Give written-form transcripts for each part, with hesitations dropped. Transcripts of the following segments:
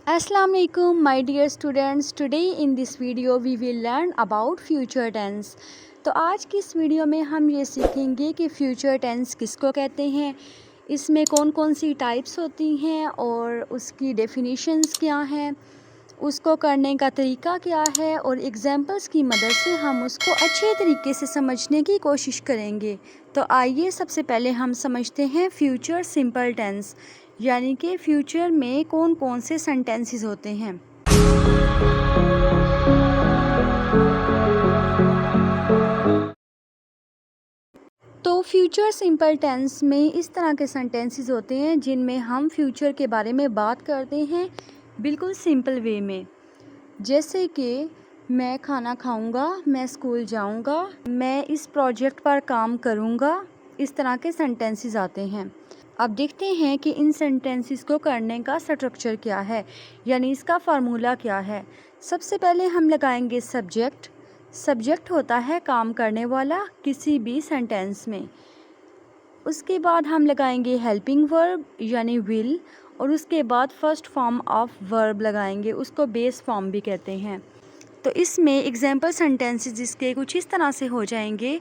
Assalamu alaikum my dear students. Today in this video we will learn about future tense. तो आज की इस video में हम ये सीखेंगे कि फ्यूचर टेंस किसको कहते हैं, इसमें कौन कौन सी टाइप्स होती हैं और उसकी डेफिनेशंस क्या हैं, उसको करने का तरीका क्या है और एग्जांपल्स की मदद से हम उसको अच्छे तरीके से समझने की कोशिश करेंगे। तो आइए सबसे पहले हम समझते हैं फ्यूचर सिंपल टेंस, यानी कि फ्यूचर में कौन कौन से सेंटेंसेस होते हैं। तो फ्यूचर सिंपल टेंस में इस तरह के सेंटेंसेस होते हैं जिनमें हम फ्यूचर के बारे में बात करते हैं बिल्कुल सिंपल वे में, जैसे कि मैं खाना खाऊंगा, मैं स्कूल जाऊंगा, मैं इस प्रोजेक्ट पर काम करूंगा। इस तरह के सेंटेंसेस आते हैं। अब देखते हैं कि इन सेंटेंसेस को करने का स्ट्रक्चर क्या है, यानी इसका फार्मूला क्या है। सबसे पहले हम लगाएंगे सब्जेक्ट। सब्जेक्ट होता है काम करने वाला किसी भी सेंटेंस में। उसके बाद हम लगाएंगे हेल्पिंग वर्ब यानी विल, और उसके बाद फर्स्ट फॉर्म ऑफ वर्ब लगाएंगे, उसको बेस फॉर्म भी कहते हैं। तो इसमें एग्जाम्पल सेंटेंसेस इसके कुछ इस तरह से हो जाएंगे,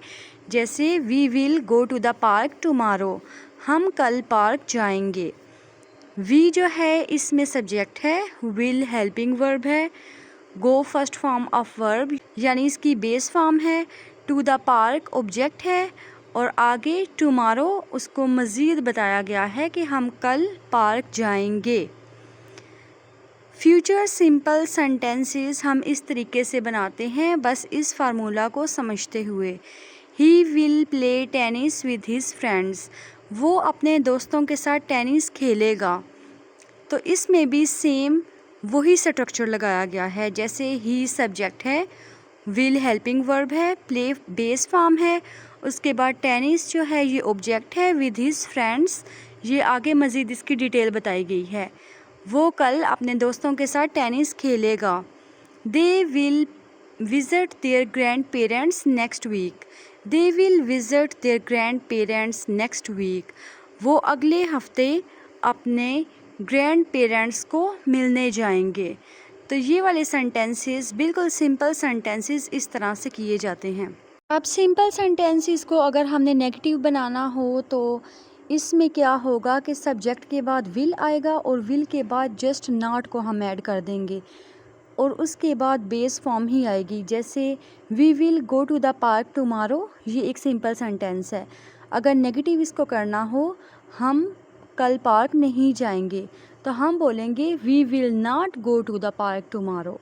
जैसे we will go to the park tomorrow, हम कल पार्क जाएंगे। वी जो है इसमें सब्जेक्ट है, विल हेल्पिंग वर्ब है, गो फर्स्ट फॉर्म ऑफ वर्ब यानी इसकी बेस फॉर्म है, टू द पार्क ऑब्जेक्ट है, और आगे टुमारो उसको मज़ीद बताया गया है कि हम कल पार्क जाएंगे। फ्यूचर सिंपल सेंटेंसेस हम इस तरीके से बनाते हैं, बस इस फार्मूला को समझते हुए। He will play tennis with his friends, वो अपने दोस्तों के साथ टेनिस खेलेगा। तो इसमें भी सेम वही स्ट्रक्चर लगाया गया है, जैसे ही सब्जेक्ट है, विल हेल्पिंग वर्ब है, प्ले बेस फॉर्म है, उसके बाद टेनिस जो है ये ऑब्जेक्ट है, विद हिज फ्रेंड्स ये आगे मज़ीद इसकी डिटेल बताई गई है। वो कल अपने दोस्तों के साथ टेनिस खेलेगा। They will visit their grandparents next week, they will visit their grandparents next week, वो अगले हफ्ते अपने ग्रैंड पेरेंट्स को मिलने जाएंगे। तो ये वाले सेंटेंसेस बिल्कुल सिंपल सेंटेंसेस इस तरह से किए जाते हैं। अब सिंपल सेंटेंसेस को अगर हमने नेगेटिव बनाना हो तो इसमें क्या होगा कि सब्जेक्ट के बाद विल आएगा और विल के बाद जस्ट नॉट को हम ऐड कर देंगे और उसके बाद बेस फॉर्म ही आएगी, जैसे we will go to the park tomorrow, ये एक सिंपल सेंटेंस है। अगर नेगेटिव इसको करना हो, हम कल पार्क नहीं जाएंगे, तो हम बोलेंगे we will not go to the park tomorrow.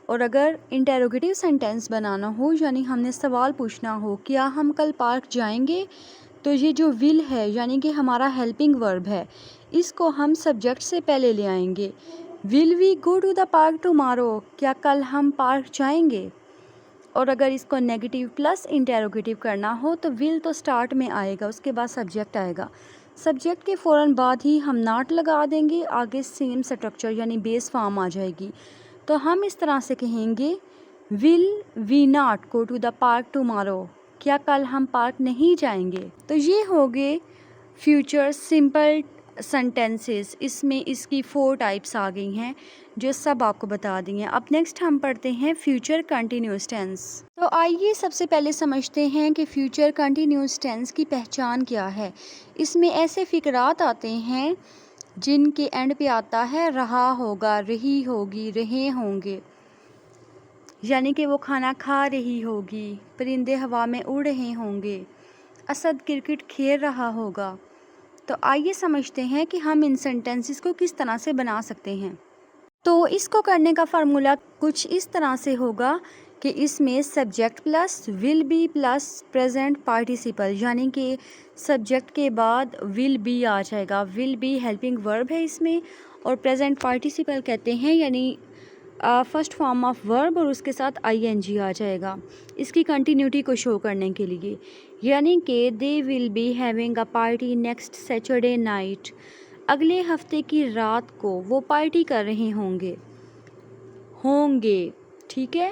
और अगर इंटेरोगेटिव सेंटेंस बनाना हो, यानी हमने सवाल पूछना हो क्या हम कल पार्क जाएंगे, तो ये जो विल है यानी कि हमारा हेल्पिंग वर्ब है, इसको हम सब्जेक्ट से पहले ले आएंगे। Will we go to the park tomorrow, क्या कल हम पार्क जाएंगे। और अगर इसको नेगेटिव प्लस इंटेरोगेटिव करना हो तो विल तो स्टार्ट में आएगा, उसके बाद सब्जेक्ट आएगा, सब्जेक्ट के फ़ौरन बाद ही हम नॉट लगा देंगे, आगे सेम स्ट्रक्चर यानी बेस फॉर्म आ जाएगी। तो हम इस तरह से कहेंगे will we not go to the park tomorrow, क्या कल हम पार्क नहीं जाएंगे। तो ये हो गए फ्यूचर सिंपल सेंटेंसेस। इसमें इसकी 4 टाइप्स आ गई हैं जो सब आपको बता दी हैं। अब नेक्स्ट हम पढ़ते हैं फ्यूचर कंटिन्यूस टेंस। तो आइए सबसे पहले समझते हैं कि फ्यूचर कंटिन्यूस टेंस की पहचान क्या है। इसमें ऐसे फ़िक्रात आते हैं जिनके एंड पे आता है रहा होगा, रही होगी, रहे होंगे, यानी कि वो खाना खा रही होगी, परिंदे हवा में उड़ रहे होंगे, असद क्रिकेट खेल रहा होगा। तो आइए समझते हैं कि हम इन सेंटेंसेस को किस तरह से बना सकते हैं। तो इसको करने का फार्मूला कुछ इस तरह से होगा कि इसमें subject plus will be plus present participle, यानी कि सब्जेक्ट के बाद विल बी आ जाएगा। विल बी हेल्पिंग वर्ब है इसमें, और प्रेजेंट पार्टिसिपल कहते हैं, यानी फर्स्ट फॉर्म ऑफ वर्ब और उसके साथ आईएनजी आ जाएगा इसकी कंटिन्यूटी को शो करने के लिए। यानी कि they will be having a party next Saturday night, अगले हफ्ते की रात को वो पार्टी कर रहे होंगे, ठीक है।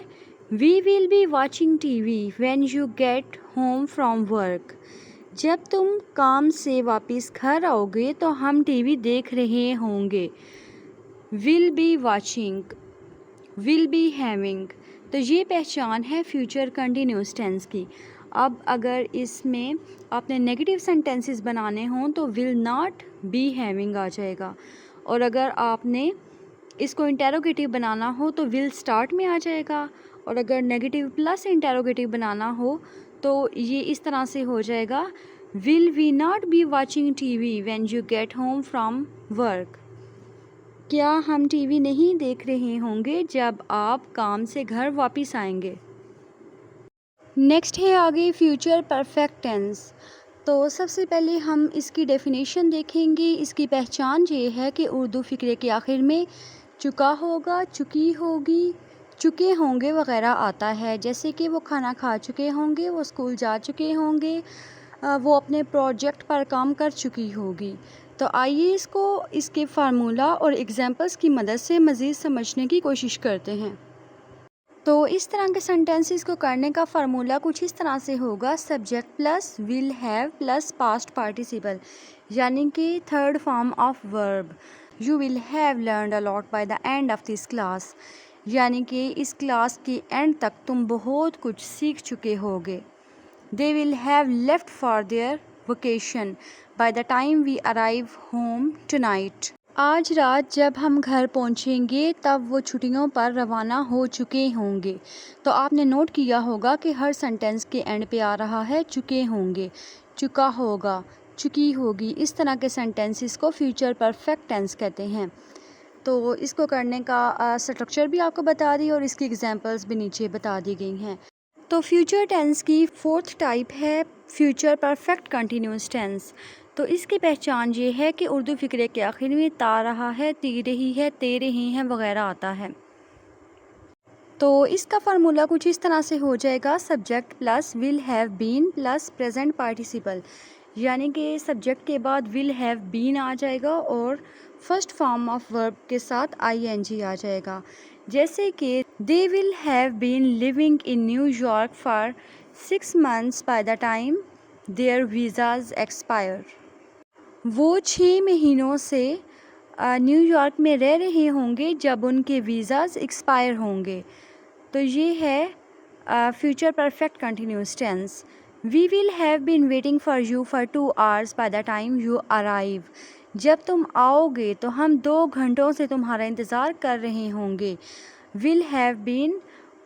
We will be watching TV when you get home from work, जब तुम काम से वापस घर आओगे तो हम टीवी देख रहे होंगे। Will be watching, will be having. तो ये पहचान है फ्यूचर कंटिन्यूस टेंस की। अब अगर इसमें आपने नेगेटिव सेंटेंसेस बनाने हों तो विल नॉट बी हैविंग आ जाएगा, और अगर आपने इसको इंटेरोगेटिव बनाना हो तो विल स्टार्ट में आ जाएगा, और अगर नेगेटिव प्लस इंटेरोगेटिव बनाना हो तो ये इस तरह से हो जाएगा, will we not be watching TV when you get home from work. क्या हम टीवी नहीं देख रहे होंगे जब आप काम से घर वापस आएंगे। नेक्स्ट है आगे फ्यूचर परफेक्ट टेंस। तो सबसे पहले हम इसकी डेफिनेशन देखेंगे। इसकी पहचान ये है कि उर्दू फ़िक्रे के आखिर में चुका होगा, चुकी होगी, चुके होंगे वगैरह आता है, जैसे कि वो खाना खा चुके होंगे, वो स्कूल जा चुके होंगे, वो अपने प्रोजेक्ट पर काम कर चुकी होगी। तो आइए इसको इसके फार्मूला और एग्जांपल्स की मदद से मज़ीद समझने की कोशिश करते हैं। तो इस तरह के सेंटेंसेस को करने का फार्मूला कुछ इस तरह से होगा, subject plus will have plus past participle, यानी कि third form of verb. You will have learned a lot by the end of this class, यानी कि इस क्लास के एंड तक तुम बहुत कुछ सीख चुके होगे। They will have left for their vacation by the time we arrive home tonight. आज रात जब हम घर पहुंचेंगे तब वो छुट्टियों पर रवाना हो चुके होंगे। तो आपने नोट किया होगा कि हर सेंटेंस के एंड पे आ रहा है चुके होंगे, चुका होगा, चुकी होगी। इस तरह के सेंटेंसेस को फ्यूचर परफेक्ट टेंस कहते हैं। तो इसको करने का स्ट्रक्चर भी आपको बता दी और इसकी एग्जांपल्स भी नीचे बता दी गई हैं। तो फ्यूचर टेंस की फोर्थ टाइप है फ्यूचर परफेक्ट कंटिन्यूस टेंस। तो इसकी पहचान ये है कि उर्दू फ़िक्रे के आखिर में ता रहा है, ती रही है, ते रहे हैं वगैरह आता है। तो इसका फार्मूला कुछ इस तरह से हो जाएगा, subject plus will have been plus present participle, यानी कि सब्जेक्ट के बाद विल हैव बीन आ जाएगा और फर्स्ट फॉर्म ऑफ वर्ब के साथ आईएनजी आ जाएगा। जैसे कि they will have been living in New York for 6 months by the time their visas expire. वो 6 महीनों से न्यूयॉर्क में रह रहे होंगे जब उनके वीज़ाज एक्सपायर होंगे। तो ये है future perfect continuous tense. We will have been waiting for you for 2 hours by the time you arrive. जब तुम आओगे तो हम 2 घंटों से तुम्हारा इंतज़ार कर रहे होंगे। Will have been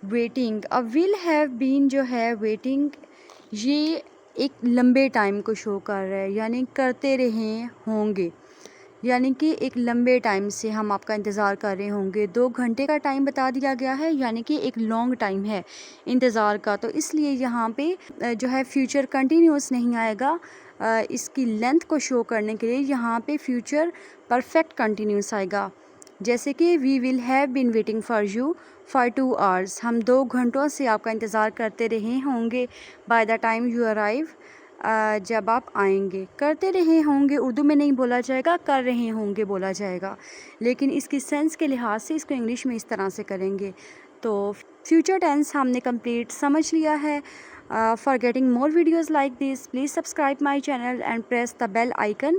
waiting. अब विल हैव बीन जो है वेटिंग, ये एक लंबे टाइम को शो कर रहा है, यानी करते रहे होंगे, यानी कि एक लंबे टाइम से हम आपका इंतज़ार कर रहे होंगे। 2 घंटे का टाइम बता दिया गया है, यानी कि एक लॉन्ग टाइम है इंतज़ार का। तो इसलिए यहाँ पे जो है फ्यूचर कंटिन्यूस नहीं आएगा, इसकी लेंथ को शो करने के लिए यहाँ पे फ्यूचर परफेक्ट कंटिन्यूस आएगा। जैसे कि we will have been waiting for you for 2 hours। हम 2 घंटों से आपका इंतज़ार करते रहे होंगे bye the time you arrive, जब आप आएंगे। करते रहे होंगे उर्दू में नहीं बोला जाएगा, कर रहे होंगे बोला जाएगा, लेकिन इसकी सेंस के लिहाज से इसको इंग्लिश में इस तरह से करेंगे। तो फ्यूचर टेंस हमने कंप्लीट समझ लिया है। For getting more videos like this please subscribe my channel and press the bell icon.